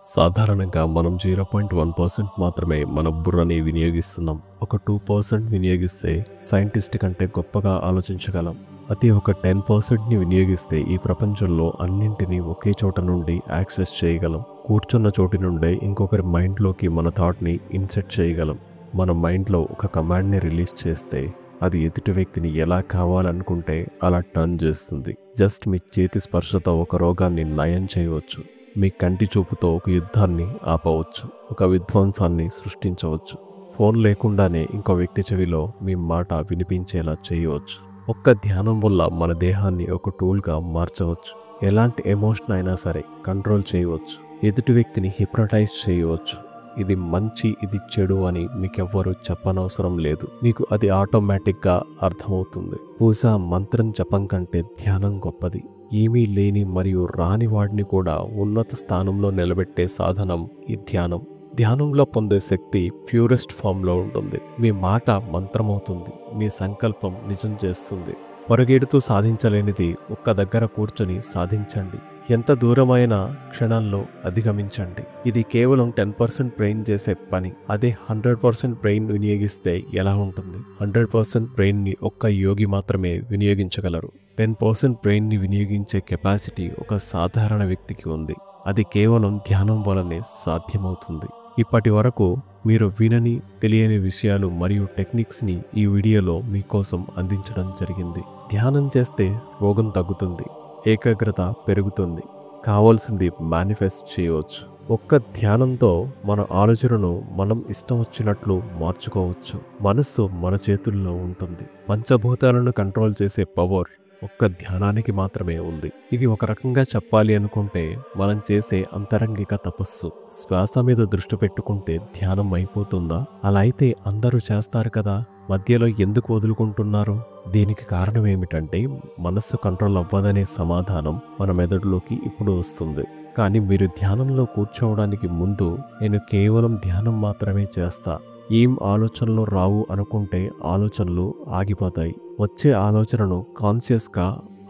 సాధారణంగా మనం 0.1% మాత్రమే మన బుర్రని వినియోగిస్తున్నాం. ఒక 2% వినియోగిస్తే సైంటిస్ట్ కంటే గొప్పగా ఆలోచించగలం. అదే ఒక 10%ని వినియోగిస్తే ఈ ప్రపంచంలో అన్నింటినీ ఒకే చోట నుండి యాక్సెస్ చేయగలం. కూర్చున్న చోటి నుండే ఇంకొకరి మైండ్లోకి మన థాట్ని ఇన్సెట్ చేయగలం. మన మైండ్లో ఒక కమాండ్ని రిలీజ్ చేస్తే అది ఎదుటి వ్యక్తిని ఎలా కావాలనుకుంటే అలా టర్న్ చేస్తుంది. జస్ట్ మీ చేతి స్పర్శతో ఒక రోగాన్ని నయం చేయవచ్చు. మీ కంటి చూపుతో ఒక యుద్ధాన్ని ఆపవచ్చు. ఒక విధ్వంసాన్ని సృష్టించవచ్చు. ఫోన్ లేకుండానే ఇంకో వ్యక్తి చెవిలో మీ మాట వినిపించేలా చేయవచ్చు. ఒక్క ధ్యానం వల్ల మన దేహాన్ని ఒక టూల్గా మార్చవచ్చు. ఎలాంటి ఎమోషన్ అయినా సరే కంట్రోల్ చేయవచ్చు. ఎదుటి వ్యక్తిని హిప్నటైజ్ చేయవచ్చు. ఇది మంచి, ఇది చెడు అని మీకెవ్వరూ చెప్పనవసరం లేదు. మీకు అది ఆటోమేటిక్గా అర్థమవుతుంది. బహుశా మంత్రం జపం కంటే ధ్యానం గొప్పది. ఏమీ లేని మరియు రాని వాడిని కూడా ఉన్నత స్థానంలో నిలబెట్టే సాధనం ఈ ధ్యానం. ధ్యానంలో పొందే శక్తి ప్యూరెస్ట్ ఫామ్లో ఉంటుంది. మీ మాట మంత్రమవుతుంది. మీ సంకల్పం నిజం చేస్తుంది. పొరగేడుతూ సాధించలేనిది ఒక్క దగ్గర కూర్చొని సాధించండి. ఎంత దూరమైన క్షణాల్లో అధిగమించండి. ఇది కేవలం 10% బ్రెయిన్ చేసే పని. అదే 100% బ్రెయిన్ వినియోగిస్తే ఎలా ఉంటుంది? 100% బ్రెయిన్ని ఒక్క యోగి మాత్రమే వినియోగించగలరు. 10% బ్రెయిన్ని వినియోగించే కెపాసిటీ ఒక సాధారణ వ్యక్తికి ఉంది. అది కేవలం ధ్యానం వలనే సాధ్యమవుతుంది. ఇప్పటి వరకు మీరు వినని, తెలియని విషయాలు మరియు టెక్నిక్స్ని ఈ వీడియోలో మీకోసం అందించడం జరిగింది. ధ్యానం చేస్తే రోగం తగ్గుతుంది, ఏకాగ్రత పెరుగుతుంది, కావాల్సింది మేనిఫెస్ట్ చేయవచ్చు. ఒక్క ధ్యానంతో మన ఆలోచనను మనం ఇష్టం వచ్చినట్లు మార్చుకోవచ్చు. మనస్సు మన చేతుల్లో ఉంటుంది. పంచభూతాలను కంట్రోల్ చేసే పవర్ ఒక్క ధ్యానానికి మాత్రమే ఉంది. ఇది ఒక రకంగా చెప్పాలి అనుకుంటే మనం చేసే అంతరంగిక తపస్సు. శ్వాస మీద దృష్టి పెట్టుకుంటే ధ్యానం అయిపోతుందా? అలా అయితే అందరూ చేస్తారు కదా, మధ్యలో ఎందుకు వదులుకుంటున్నారు? దీనికి కారణం ఏమిటంటే మనస్సు కంట్రోల్ అవ్వదనే సమాధానం మన మెదడులోకి ఇప్పుడు వస్తుంది. కానీ మీరు ధ్యానంలో కూర్చోవడానికి ముందు నేను కేవలం ధ్యానం మాత్రమే చేస్తా, ఏం ఆలోచనలు రావు అనుకుంటే ఆలోచనలు ఆగిపోతాయి. వచ్చే ఆలోచనను కాన్షియస్గా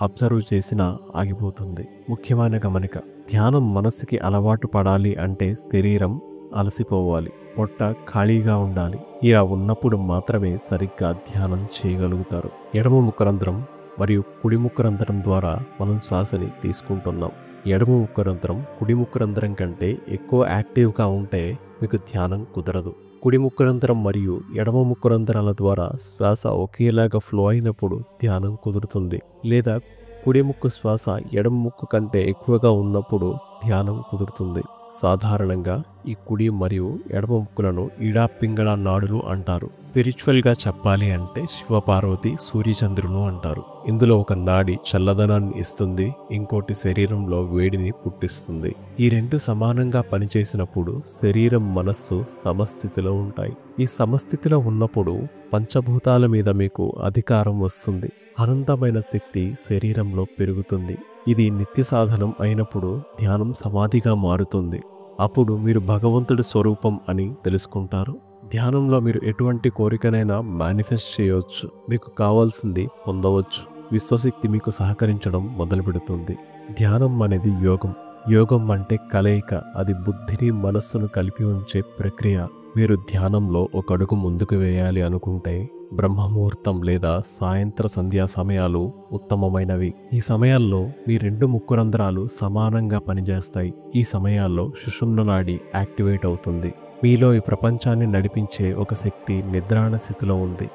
అబ్జర్వ్ చేసినా ఆగిపోతుంది. ముఖ్యమైన గమనిక, ధ్యానం మనస్సుకి అలవాటు పడాలి అంటే శరీరం అలసిపోవాలి, పొట్ట ఖాళీగా ఉండాలి. ఇలా ఉన్నప్పుడు మాత్రమే సరిగ్గా ధ్యానం చేయగలుగుతారు. ఎడమ ముఖరంధ్రం మరియు కుడి ముఖరంధ్రం ద్వారా మనం శ్వాసని తీసుకుంటున్నాం. ఎడమ ముఖరంధ్రం కుడి ముఖరంధ్రం కంటే ఎక్కువ యాక్టివ్గా ఉంటే మీకు ధ్యానం కుదరదు. కుడి ముఖరంధ్రం మరియు ఎడమ ముఖరంధ్రాల ద్వారా శ్వాస ఒకేలాగా ఫ్లో అయినప్పుడు ధ్యానం కుదురుతుంది. లేదా కుడి ముక్కు శ్వాస ఎడమ ముక్కు కంటే ఎక్కువగా ఉన్నప్పుడు ధ్యానం కుదురుతుంది. సాధారణంగా ఈ కుడి మరియు ఎడమ ముక్కులను ఇడా పింగళ నాడులు అంటారు. స్పిరిచువల్గా చెప్పాలి అంటే శివపార్వతి, సూర్యచంద్రులు అంటారు. ఇందులో ఒక నాడి చల్లదనాన్ని ఇస్తుంది, ఇంకోటి శరీరంలో వేడిని పుట్టిస్తుంది. ఈ రెండు సమానంగా పనిచేసినప్పుడు శరీరం, మనస్సు సమస్థితిలో ఉంటాయి. ఈ సమస్థితిలో ఉన్నప్పుడు పంచభూతాల మీద మీకు అధికారం వస్తుంది. అనంతమైన శక్తి శరీరంలో పెరుగుతుంది. ఇది నిత్య సాధనం అయినప్పుడు ధ్యానం సమాధిగా మారుతుంది. అప్పుడు మీరు భగవంతుడి స్వరూపం అని తెలుసుకుంటారు. ధ్యానంలో మీరు ఎటువంటి కోరికనైనా మేనిఫెస్ట్ చేయవచ్చు. మీకు కావాల్సింది పొందవచ్చు. విశ్వశక్తి మీకు సహకరించడం మొదలు పెడుతుంది. ధ్యానం అనేది యోగం. యోగం అంటే కలయిక. అది బుద్ధిని, మనస్సును కలిపి ఉంచే ప్రక్రియ. మీరు ధ్యానంలో ఒక అడుగు ముందుకు వేయాలి అనుకుంటే బ్రహ్మముహూర్తం లేదా సాయంత్ర సంధ్యా సమయాలు ఉత్తమమైనవి. ఈ సమయాల్లో మీ రెండు ముక్కురంధ్రాలు సమానంగా పనిచేస్తాయి. ఈ సమయాల్లో సుషుమ్న నాడి యాక్టివేట్ అవుతుంది. మీలో ఈ ప్రపంచాన్ని నడిపించే ఒక శక్తి నిద్రాణ స్థితిలో ఉంది.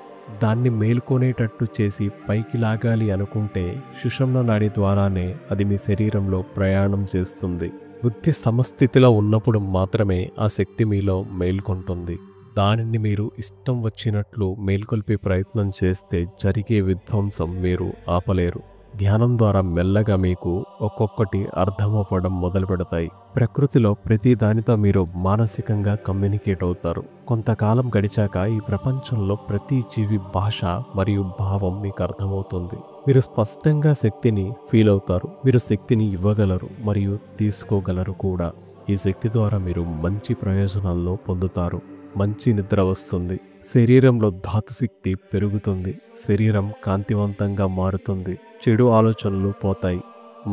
దాన్ని మేల్కొనేటట్టు చేసి పైకి లాగాలి అనుకుంటే సుషుమ్న నాడి ద్వారానే అది మీ శరీరంలో ప్రయాణం చేస్తుంది. బుద్ధి సమస్థితిలో ఉన్నప్పుడు మాత్రమే ఆ శక్తి మీలో మేల్కొంటుంది. దానిని మీరు ఇష్టం వచ్చినట్లు మేల్కొల్పే ప్రయత్నం చేస్తే జరిగే విధ్వంసం మీరు ఆపలేరు. ధ్యానం ద్వారా మెల్లగా మీకు ఒక్కొక్కటి అర్థమవ్వడం మొదలు పెడతాయి. ప్రకృతిలో ప్రతి దానితో మీరు మానసికంగా కమ్యూనికేట్ అవుతారు. కొంతకాలం గడిచాక ఈ ప్రపంచంలో ప్రతి జీవి భాష మరియు భావం మీకు అర్థమవుతుంది. మీరు స్పష్టంగా శక్తిని ఫీల్ అవుతారు. మీరు శక్తిని ఇవ్వగలరు మరియు తీసుకోగలరు కూడా. ఈ శక్తి ద్వారా మీరు మంచి ప్రయోజనాలను పొందుతారు. మంచి నిద్ర వస్తుంది. శరీరంలో ధాతుశక్తి పెరుగుతుంది. శరీరం కాంతివంతంగా మారుతుంది. చెడు ఆలోచనలు పోతాయి.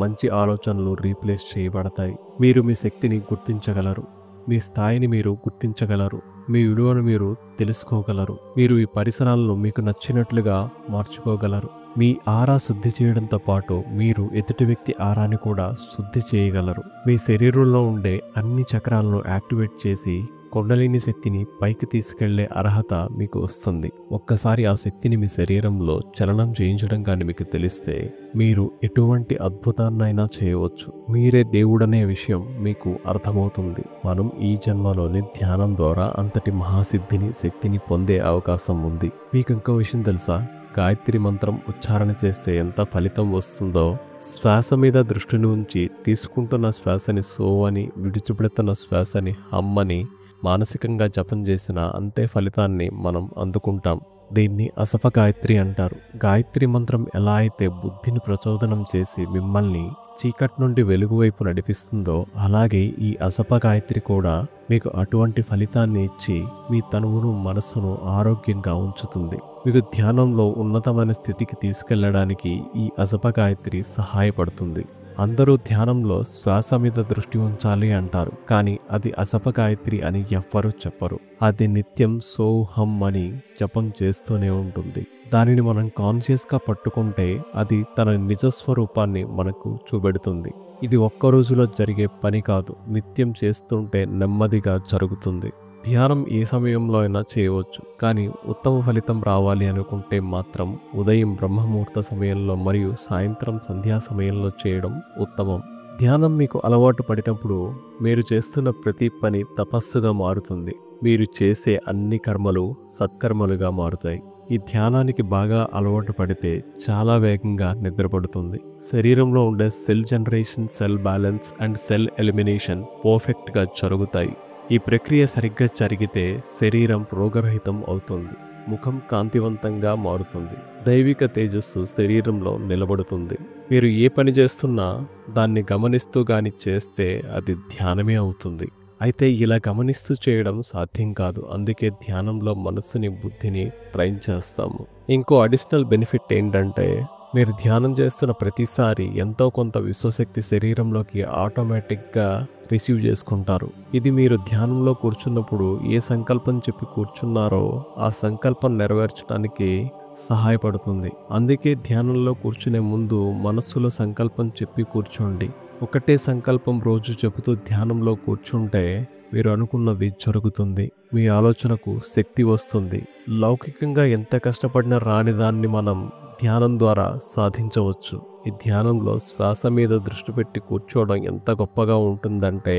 మంచి ఆలోచనలు రీప్లేస్ చేయబడతాయి. మీరు మీ శక్తిని గుర్తించగలరు, మీ స్థాయిని మీరు గుర్తించగలరు, మీ విలువను మీరు తెలుసుకోగలరు. మీరు ఈ పరిసరాలను మీకు నచ్చినట్లుగా మార్చుకోగలరు. మీ ఆరా శుద్ధి చేయడంతో పాటు మీరు ఎదుటి వ్యక్తి ఆరాని కూడా శుద్ధి చేయగలరు. మీ శరీరంలో ఉండే అన్ని చక్రాలను యాక్టివేట్ చేసి కుండలిని శక్తిని పైకి తీసుకెళ్లే అర్హత మీకు వస్తుంది. ఒక్కసారి ఆ శక్తిని మీ శరీరంలో చలనం చేయించడం కానీ మీకు తెలిస్తే మీరు ఎటువంటి అద్భుతాన్నైనా చేయవచ్చు. మీరే దేవుడనే విషయం మీకు అర్థమవుతుంది. మనం ఈ జన్మలోని ధ్యానం ద్వారా అంతటి మహాసిద్ధిని శక్తిని పొందే అవకాశం ఉంది. మీకు ఇంకో విషయం తెలుసా? గాయత్రి మంత్రం ఉచ్చారణ చేస్తే ఎంత ఫలితం వస్తుందో, శ్వాస మీద దృష్టిని ఉంచి తీసుకుంటున్న శ్వాసని సో అని, విడిచిపెడుతున్న శ్వాసని హమ్ అని మానసికంగా జపం చేసిన అంతే ఫలితాన్ని మనం అందుకుంటాం. దీన్ని అసఫ గాయత్రి అంటారు. గాయత్రి మంత్రం ఎలా అయితే బుద్ధిని ప్రచోదనం చేసి మిమ్మల్ని చీకటి నుండి వెలుగు వైపు నడిపిస్తుందో, అలాగే ఈ అసఫ గాయత్రి కూడా మీకు అటువంటి ఫలితాన్ని ఇచ్చి మీ తనువును మనస్సును ఆరోగ్యంగా ఉంచుతుంది. మీకు ధ్యానంలో ఉన్నతమైన స్థితికి తీసుకెళ్లడానికి ఈ అసఫ గాయత్రి సహాయపడుతుంది. అందరూ ధ్యానంలో శ్వాస మీద దృష్టి ఉంచాలి అంటారు, కానీ అది అసఫ గాయత్రి అని ఎవ్వరూ చెప్పరు. అది నిత్యం సోహం అని జపం చేస్తూనే ఉంటుంది. దానిని మనం కాన్షియస్గా పట్టుకుంటే అది తన నిజస్వరూపాన్ని మనకు చూపెడుతుంది. ఇది ఒక్క రోజులో జరిగే పని కాదు, నిత్యం చేస్తుంటే నెమ్మదిగా జరుగుతుంది. ధ్యానం ఏ సమయంలో అయినా చేయవచ్చు, కానీ ఉత్తమ ఫలితం రావాలి అనుకుంటే మాత్రం ఉదయం బ్రహ్మముహూర్త సమయంలో మరియు సాయంత్రం సంధ్యా సమయంలో చేయడం ఉత్తమం. ధ్యానం మీకు అలవాటు పడినప్పుడు మీరు చేస్తున్న ప్రతి పని తపస్సుగా మారుతుంది. మీరు చేసే అన్ని కర్మలు సత్కర్మలుగా మారుతాయి. ఈ ధ్యానానికి బాగా అలవాటు పడితే చాలా వేగంగా నిద్రపడుతుంది. శరీరంలో ఉండే cell generation, cell balance and cell elimination పర్ఫెక్ట్గా జరుగుతాయి. ఈ ప్రక్రియ సరిగ్గా జరిగితే శరీరం రోగరహితం అవుతుంది, ముఖం కాంతివంతంగా మారుతుంది, దైవిక తేజస్సు శరీరంలో నిలబడుతుంది. మీరు ఏ పని చేస్తున్నా దాన్ని గమనిస్తూ గాని చేస్తే అది ధ్యానమే అవుతుంది. అయితే ఇలా గమనిస్తూ చేయడం సాధ్యం కాదు. అందుకే ధ్యానంలో మనస్సుని బుద్ధిని ట్రైన్ చేస్తాము. ఇంకో అడిషనల్ బెనిఫిట్ ఏంటంటే, మీరు ధ్యానం చేస్తున్న ప్రతిసారి ఎంతో కొంత విశ్వశక్తి శరీరంలోకి ఆటోమేటిక్గా రిసీవ్ చేసుకుంటారు. ఇది మీరు ధ్యానంలో కూర్చున్నప్పుడు ఏ సంకల్పం చెప్పి కూర్చున్నారో ఆ సంకల్పం నెరవేర్చడానికి సహాయపడుతుంది. అందుకే ధ్యానంలో కూర్చునే ముందు మనస్సులో సంకల్పం చెప్పి కూర్చోండి. ఒకటే సంకల్పం రోజు చెబుతూ ధ్యానంలో కూర్చుంటే మీరు అనుకున్నది జరుగుతుంది. మీ ఆలోచనకు శక్తి వస్తుంది. లౌకికంగా ఎంత కష్టపడినా రాని దాన్ని మనం ధ్యానం ద్వారా సాధించవచ్చు. ఈ ధ్యానంలో శ్వాస మీద దృష్టి పెట్టి కూర్చోవడం ఎంత గొప్పగా ఉంటుందంటే,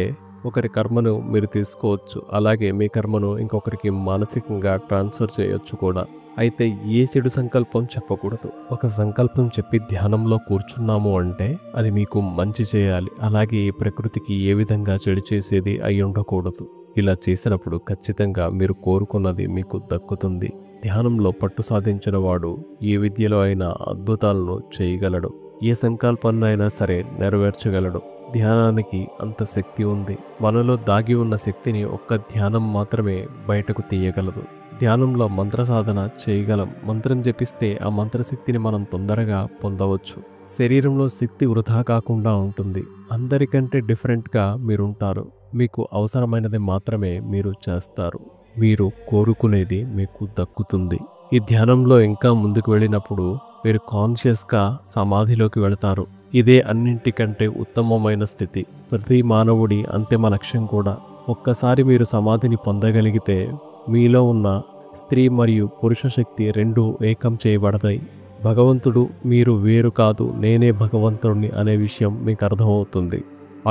ఒకరి కర్మను మీరు తీసుకోవచ్చు, అలాగే మీ కర్మను ఇంకొకరికి మానసికంగా ట్రాన్స్ఫర్ చేయొచ్చు కూడా. అయితే ఏ చెడు సంకల్పం చెప్పకూడదు. ఒక సంకల్పం చెప్పి ధ్యానంలో కూర్చున్నాము అంటే అది మీకు మంచి చేయాలి, అలాగే ఈ ప్రకృతికి ఏ విధంగా చెడు చేసేది అయి ఉండకూడదు. ఇలా చేసినప్పుడు ఖచ్చితంగా మీరు కోరుకున్నది మీకు దక్కుతుంది. ధ్యానంలో పట్టు సాధించిన వాడు ఏ విద్యలో అయినా అద్భుతాలను చేయగలడు, ఏ సంకల్పాన్ని అయినా సరే నెరవేర్చగలడు. ధ్యానానికి అంత శక్తి ఉంది. మనలో దాగి ఉన్న శక్తిని ఒక్క ధ్యానం మాత్రమే బయటకు తీయగలదు. ధ్యానంలో మంత్ర సాధన చేయగలం. మంత్రం జపిస్తే ఆ మంత్రశక్తిని మనం తొందరగా పొందవచ్చు. శరీరంలో శక్తి వృధా కాకుండా ఉంటుంది. అందరికంటే డిఫరెంట్గా మీరుంటారు. మీకు అవసరమైనది మాత్రమే మీరు చేస్తారు. మీరు కోరుకునేది మీకు దక్కుతుంది. ఈ ధ్యానంలో ఇంకా ముందుకు వెళ్ళినప్పుడు మీరు కాన్షియస్గా సమాధిలోకి వెళతారు. ఇదే అన్నింటికంటే ఉత్తమమైన స్థితి. ప్రతి మానవుడి అంతిమ లక్ష్యం కూడా. ఒక్కసారి మీరు సమాధిని పొందగలిగితే మీలో ఉన్న స్త్రీ మరియు పురుష శక్తి రెండూ ఏకం చేయబడతాయి. భగవంతుడు మీరు వేరు కాదు, నేనే భగవంతుడిని అనే విషయం మీకు అర్థమవుతుంది.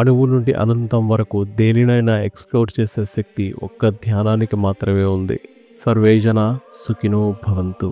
అణువు నుండి అనంతం వరకు దేనినైనా ఎక్స్ప్లోర్ చేసే శక్తి ఒక్క ధ్యానానికి మాత్రమే ఉంది. సర్వే జనా సుఖినో భవంతు.